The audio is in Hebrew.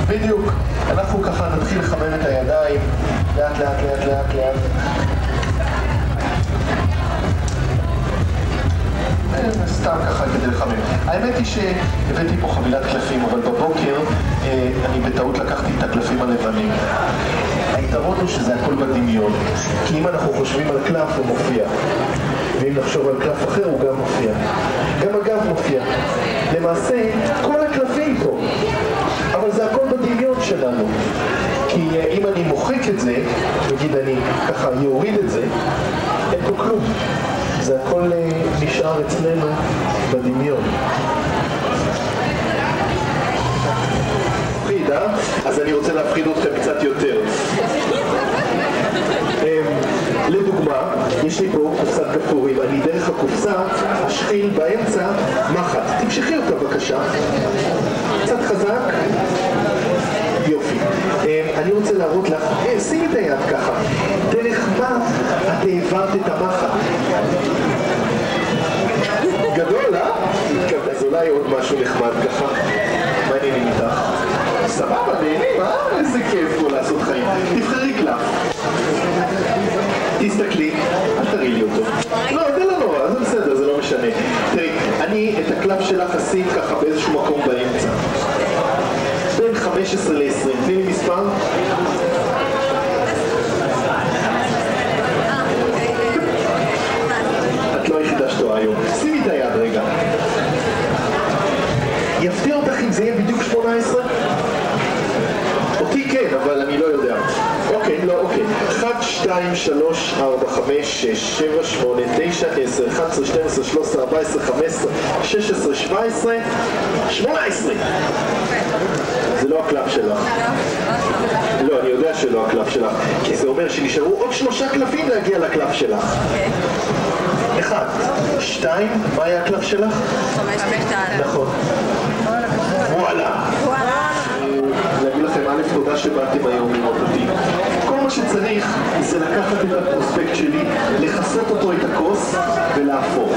בדיוק. אנחנו ככה נתחיל לחמם את הידיים, לאט לאט לאט לאט לאט. סתם ככה כדי לחמם. האמת היא שהבאתי פה חבילת קלפים, אבל בבוקר אני בטעות לקחתי את הקלפים הלבנים. היתרון הוא שזה הכל בדמיון, כי אם אנחנו חושבים על קלף הוא מופיע, ואם נחשוב על קלף אחר הוא גם מופיע. גם הגב מופיע. למעשה כל הקלפים פה, אבל זה הכל בדמיון שלנו. כי אם אני מוחק את זה, נגיד אני ככה יוריד את זה, אין פה כלום. זה הכל נשאר אצלנו בדמיון. מפחיד, אז אני רוצה להפחיד אתכם קצת יותר. לדוגמה, יש לי פה קופסת גפרורים. אני דרך הקופסה אשחיל באמצע מחט. תמשכי אותה בבקשה. קצת חזק. יופי. אני רוצה להראות לך, שימי את היד ככה. דרך מה את העברת את המחט? גדול, אז אולי עוד משהו נחמד ככה. מה נהנים איתך? סבבה, נהנים, איזה כיף פה לעשות חיים. תבחרי קלף. תסתכלי, אל תראי לי אותו. לא, זה לא נורא, זה בסדר, זה לא משנה. תראי, אני את הקלף שלך אשים ככה באיזשהו מקום באמצע. בין 15 ל-20, תני לי מספר. את לא היחידה שטועה היום. שימי את היד רגע. יפתיע אותך אם זה יהיה בדיוק 18? אותי כן, אבל אני לא יודע. אוקיי, לא, אוקיי. 1, 2, 3, 4, 5, 6, 7, 8, 9, 10, 11, 12, 13, 14, 15, 16, 17, 18. זה לא הקלף שלך. לא, אני יודע שלא הקלף שלך. כי זה אומר שנשארו עוד 3 קלפים להגיע לקלף שלך. 1, 2, מה היה הקלף שלך? 5 ו-2. נכון. וואלה. להגיד לכם, א', תודה שבאתם היום לראות אותי. כל מה שצריך זה לקחת את הפרוספקט שלי, לחסות אותו את הכוס ולהפוך.